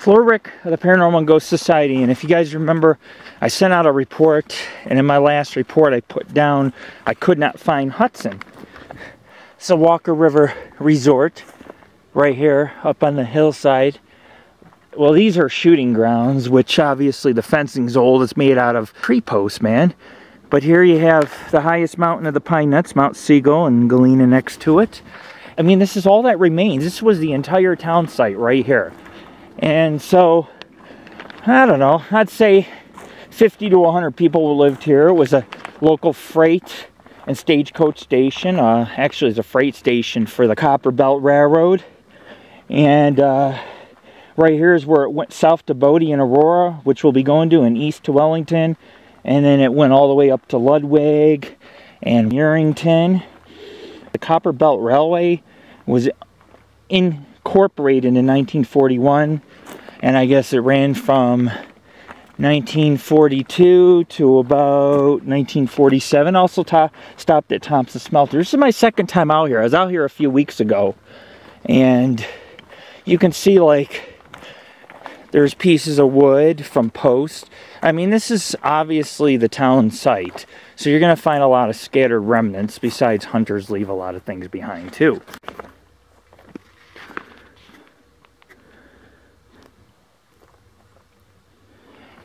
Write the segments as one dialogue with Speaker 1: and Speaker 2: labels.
Speaker 1: Florrick of the Paranormal and Ghost Society, and if you guys remember, I sent out a report, and in my last report I put down I could not find Hudson. It's a Walker River Resort right here up on the hillside. Well, these are shooting grounds, which obviously the fencing's old. It's made out of tree posts, man. But here you have the highest mountain of the Pine Nuts, Mount Siegel, and Galena next to it. I mean, this is all that remains. This was the entire town site right here. And so, I don't know, I'd say 50 to 100 people lived here. It was a local freight and stagecoach station. Actually, it's a freight station for the Copper Belt Railroad. And right here is where it went south to Bodie and Aurora, which we'll be going to, and east to Wellington. And then it went all the way up to Ludwig and Yerington. The Copper Belt Railway was incorporated in 1941, and I guess it ran from 1942 to about 1947. Also stopped at Thompson Smelter. This is my second time out here. I was out here a few weeks ago, and you can see, like, there's pieces of wood from posts. I mean, this is obviously the town site, so you're going to find a lot of scattered remnants. Besides, hunters leave a lot of things behind too.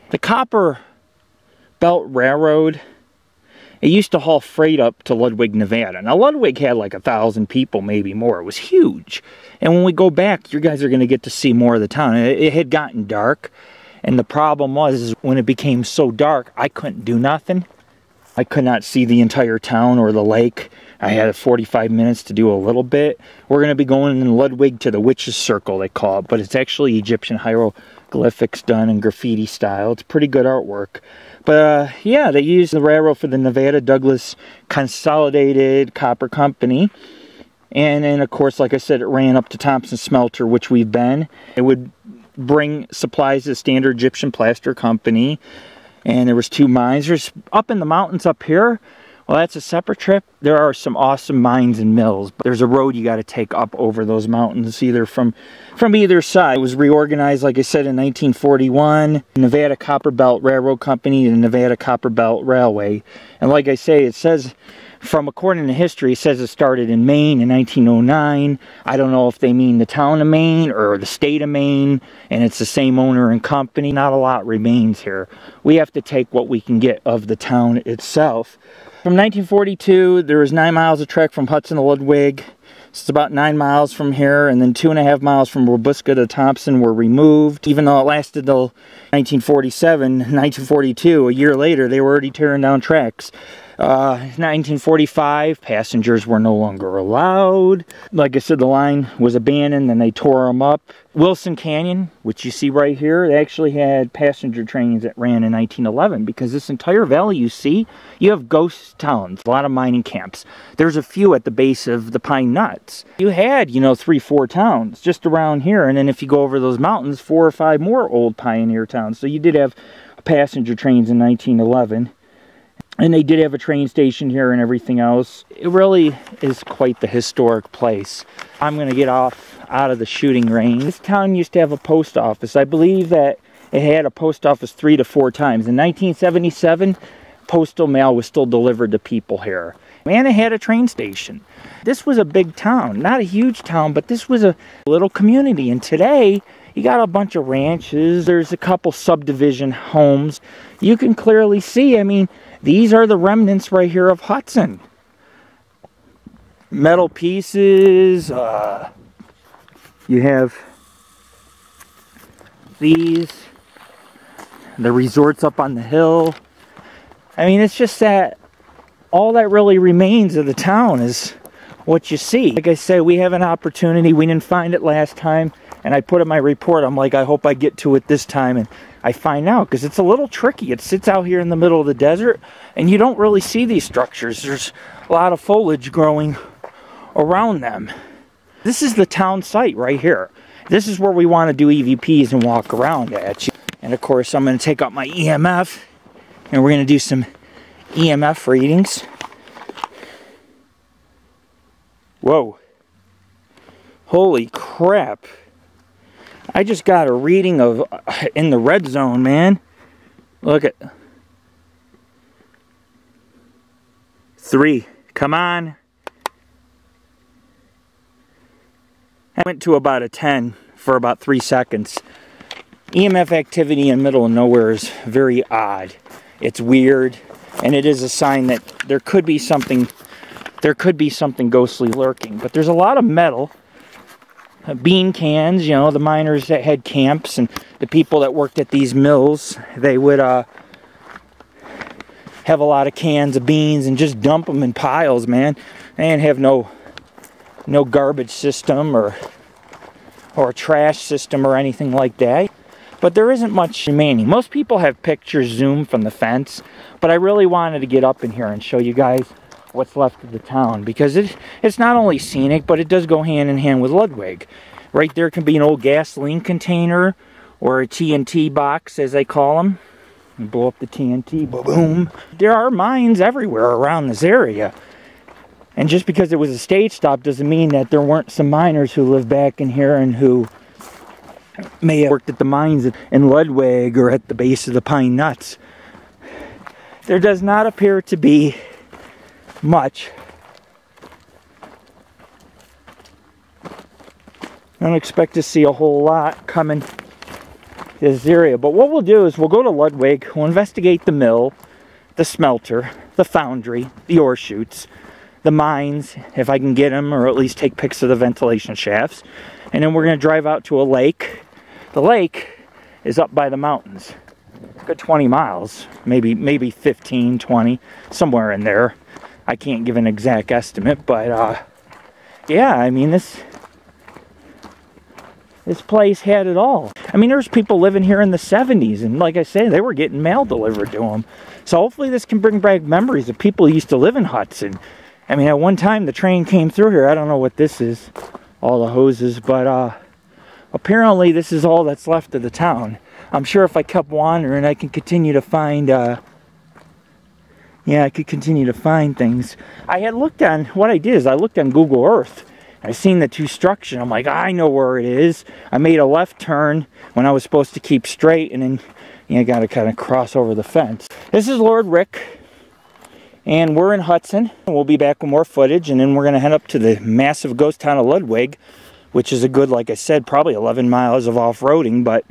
Speaker 1: The Copper Belt Railroad, it used to haul freight up to Ludwig, Nevada. Now, Ludwig had like 1,000 people, maybe more. It was huge. And when we go back, you guys are going to get to see more of the town. It had gotten dark. And the problem was, when it became so dark, I couldn't do nothing. I could not see the entire town or the lake. I had 45 minutes to do a little bit. We're going to be going in Ludwig to the Witch's Circle, they call it. But it's actually Egyptian hieroglyphics done in graffiti style. It's pretty good artwork. But yeah, they used the railroad for the Nevada Douglas Consolidated Copper Company. And then, of course, like I said, it ran up to Thompson Smelter, which we've been. It would bring supplies to the Standard Egyptian Plaster Company. And there was 2 mines. There's up in the mountains up here. Well, that's a separate trip. There are some awesome mines and mills. But there's a road you got to take up over those mountains, either from either side. It was reorganized, like I said, in 1941. Nevada Copper Belt Railroad Company and Nevada Copper Belt Railway. And like I say, it says, according to history, it says it started in Maine in 1909. I don't know if they mean the town of Maine or the state of Maine, and it's the same owner and company. Not a lot remains here. We have to take what we can get of the town itself. From 1942, there was 9 miles of trek from Hudson to Ludwig. It's about 9 miles from here, and then 2.5 miles from Wabusca to Thompson were removed. Even though it lasted till 1947, 1942, a year later, they were already tearing down tracks. 1945, passengers were no longer allowed. Like I said, the line was abandoned, and they tore them up. Wilson Canyon, which you see right here, they actually had passenger trains that ran in 1911, because this entire valley you see, you have ghost towns, a lot of mining camps. There's a few at the base of the Pine Nuts. You had, 3, 4 towns just around here, and then if you go over those mountains, 4 or 5 more old pioneer towns. So you did have passenger trains in 1911. And they did have a train station here and everything else. It really is quite the historic place. I'm going to get out of the shooting range. This town used to have a post office. I believe that it had a post office 3 to 4 times. In 1977, postal mail was still delivered to people here. And it had a train station. This was a big town. Not a huge town, but this was a little community. And today, you got a bunch of ranches. There's a couple subdivision homes. You can clearly see, I mean, these are the remnants right here of Hudson. Metal pieces. You have these. The resorts up on the hill. I mean, it's just that all that really remains of the town is what you see. Like I said, we have an opportunity. We didn't find it last time. And I put in my report, I'm like, I hope I get to it this time. And I find out, because it's a little tricky. It sits out here in the middle of the desert, and you don't really see these structures. There's a lot of foliage growing around them. This is the town site right here. This is where we want to do EVPs and walk around at. And of course, I'm going to take out my EMF, and we're going to do some EMF readings. Whoa. Holy crap. I just got a reading of in the red zone, man. Look at 3. Come on. I went to about a 10 for about 3 seconds. EMF activity in the middle of nowhere is very odd. It's weird, and it is a sign that there could be something ghostly lurking. But there's a lot of metal. Bean cans, you know, the miners that had camps and the people that worked at these mills, they would have a lot of cans of beans and just dump them in piles, man. They didn't have no garbage system or a trash system or anything like that. But there isn't much remaining. Most people have pictures zoomed from the fence, but I really wanted to get up in here and show you guys what's left of the town, because it's not only scenic, but it does go hand in hand with Ludwig. Right there can be an old gasoline container or a TNT box, as they call them. You blow up the TNT, boom. There are mines everywhere around this area. And just because it was a stage stop doesn't mean that there weren't some miners who lived back in here and who may have worked at the mines in Ludwig or at the base of the Pine Nuts. There does not appear to be much. I don't expect to see a whole lot coming to this area. But what we'll do is we'll go to Ludwig, we'll investigate the mill, the smelter, the foundry, the ore chutes, the mines, if I can get them, or at least take pics of the ventilation shafts. And then we're going to drive out to a lake. The lake is up by the mountains. A good 20 miles, maybe 15, 20, somewhere in there. I can't give an exact estimate, but yeah, I mean, this place had it all. I mean, there's people living here in the 70s, and like I said, they were getting mail delivered to them. So hopefully this can bring back memories of people who used to live in Hudson. I mean, at one time the train came through here. I don't know what this is, all the hoses, but apparently this is all that's left of the town. I'm sure if I kept wandering, I can continue to find yeah, I could continue to find things. I had looked on, what I did is I looked on Google Earth. I seen the 2 structures. I'm like, I know where it is. I made a left turn when I was supposed to keep straight, and then I got to kind of cross over the fence. This is Lord Rick, and we're in Hudson. We'll be back with more footage, and then we're going to head up to the massive ghost town of Ludwig, which is a good, like I said, probably 11 miles of off-roading, but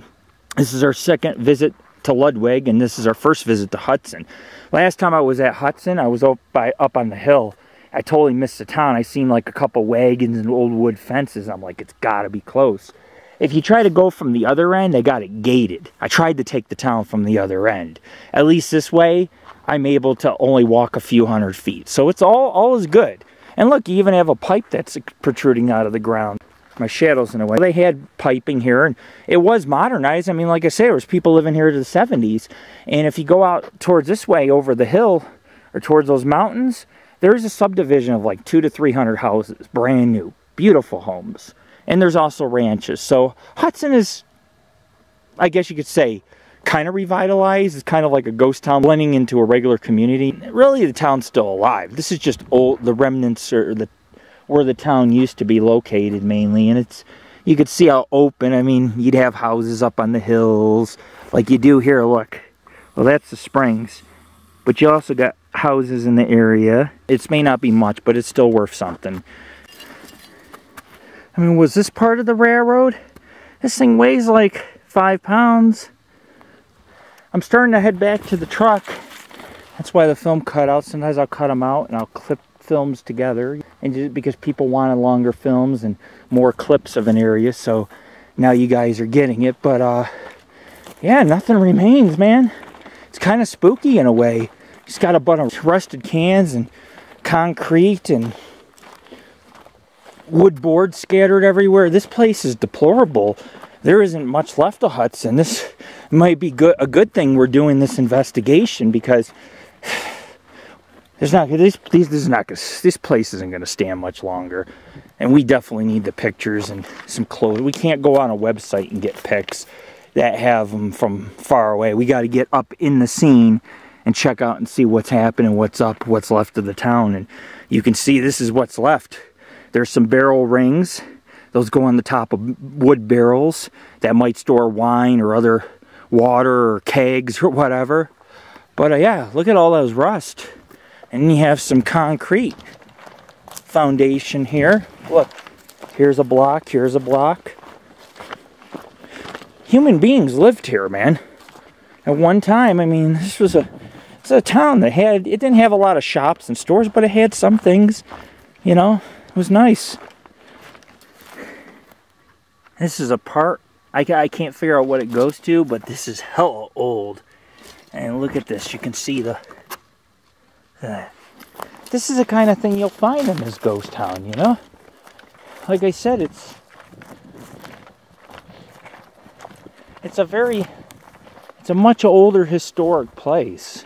Speaker 1: this is our second visit to Ludwig, and this is our first visit to Hudson. Last time I was at Hudson, I was up on the hill. I totally missed the town. I seen like a couple wagons and old wood fences. I'm like, it's got to be close. If you try to go from the other end, they got it gated. I tried to take the town from the other end. At least this way, I'm able to only walk a few hundred feet. So it's all is good. And look, you even have a pipe that's protruding out of the ground. My shadow's in the way. They had piping here, and it was modernized. I mean, like I say, there was people living here to the 70s. And if you go out towards this way over the hill or towards those mountains, there's a subdivision of like 200 to 300 houses, brand new, beautiful homes. And there's also ranches. So Hudson is, I guess you could say, kind of revitalized. It's kind of like a ghost town blending into a regular community. Really, the town's still alive. This is just old, the remnants or where the town used to be located mainly, and you could see how open. I mean, you'd have houses up on the hills like you do here. Look, well, that's the springs, but you also got houses in the area. It may not be much, but it's still worth something. I mean, was this part of the railroad? This thing weighs like 5 pounds. I'm starting to head back to the truck. That's why the film cut out. Sometimes I'll cut them out and I'll clip films together, and just because people wanted longer films and more clips of an area, so now you guys are getting it. But yeah, nothing remains, man. It's kind of spooky in a way. Just got a bunch of rusted cans and concrete and wood boards scattered everywhere. This place is deplorable. There isn't much left of Hudson. This might be a good thing we're doing this investigation, because this place isn't going to stand much longer, and we definitely need the pictures and some clothes. We can't go on a website and get pics that have them from far away. We got to get up in the scene and check out and see what's happening, what's up, what's left of the town. And you can see this is what's left. There's some barrel rings. Those go on the top of wood barrels that might store wine or other water or kegs or whatever. But yeah, look at all those rust. And then you have some concrete foundation here. Look, here's a block, here's a block. Human beings lived here, man. At one time, I mean, this was a town that had, it didn't have a lot of shops and stores, but it had some things, you know, it was nice. This is a part, I can't figure out what it goes to, but this is hella old. And look at this, you can see the this is the kind of thing you'll find in this ghost town, you know? Like I said, it's a much older historic place.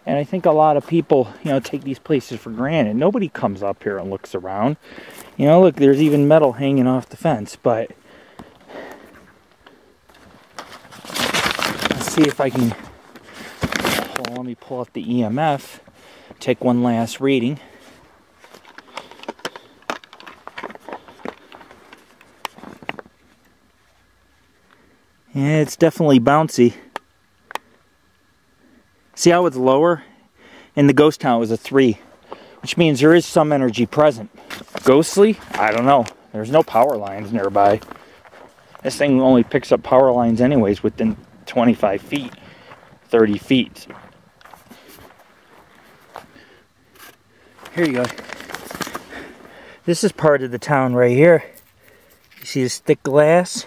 Speaker 1: And I think a lot of people, you know, take these places for granted. Nobody comes up here and looks around. You know, look, there's even metal hanging off the fence, but let's see if I can, let me pull up the EMF, take one last reading. Yeah, it's definitely bouncy. See how it's lower? In the ghost town it was a 3, which means there is some energy present. Ghostly? I don't know. There's no power lines nearby. This thing only picks up power lines anyways within 25 feet, 30 feet. Here you go. This is part of the town right here. You see this thick glass?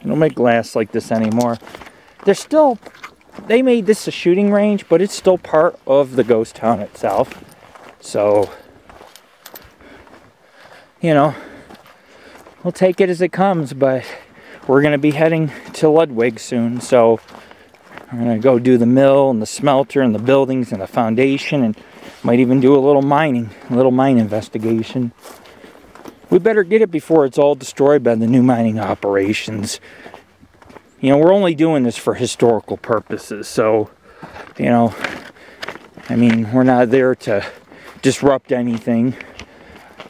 Speaker 1: They don't make glass like this anymore. They made this a shooting range, but it's still part of the ghost town itself. So, you know, we'll take it as it comes, but we're going to be heading to Ludwig soon, so we're going to go do the mill and the smelter and the buildings and the foundation, and might even do a little mine investigation. We better get it before it's all destroyed by the new mining operations. You know, we're only doing this for historical purposes, so, you know, I mean, we're not there to disrupt anything.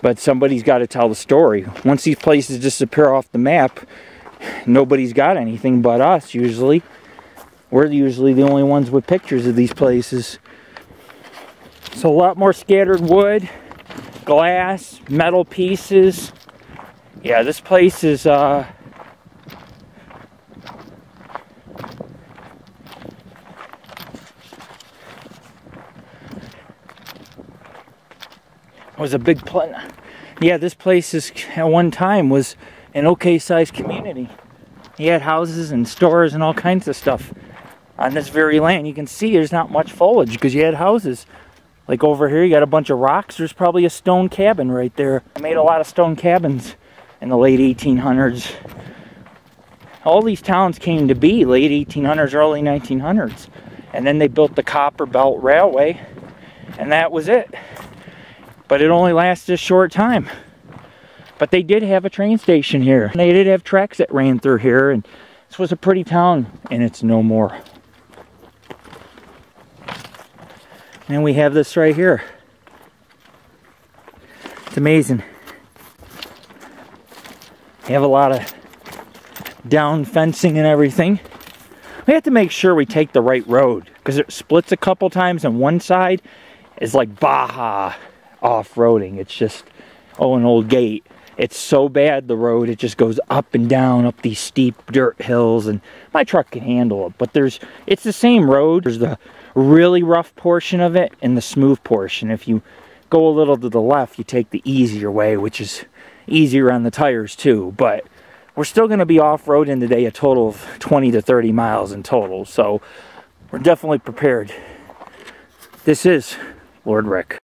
Speaker 1: But somebody's got to tell the story. Once these places disappear off the map, nobody's got anything but us, usually. We're usually the only ones with pictures of these places. So a lot more scattered wood, glass, metal pieces. Yeah, this place is, was a big plan. Yeah, this place is at one time was an okay sized community. You had houses and stores and all kinds of stuff on this very land. You can see there's not much foliage because you had houses. Like over here you got a bunch of rocks. There's probably a stone cabin right there. I made a lot of stone cabins in the late 1800s. All these towns came to be late 1800s, early 1900s. And then they built the Copper Belt Railway, and that was it. But it only lasted a short time. But they did have a train station here. They did have tracks that ran through here, and this was a pretty town, and it's no more. And we have this right here. It's amazing. We have a lot of down fencing and everything. We have to make sure we take the right road, because it splits a couple times, and one side is like Baja off-roading. It's just, oh, an old gate. It's so bad, the road, it just goes up and down up these steep dirt hills, and my truck can handle it. But it's the same road. There's the really rough portion of it and the smooth portion. If you go a little to the left, you take the easier way, which is easier on the tires too. But we're still going to be off-roading today, a total of 20 to 30 miles in total. So we're definitely prepared. This is Lord Rick.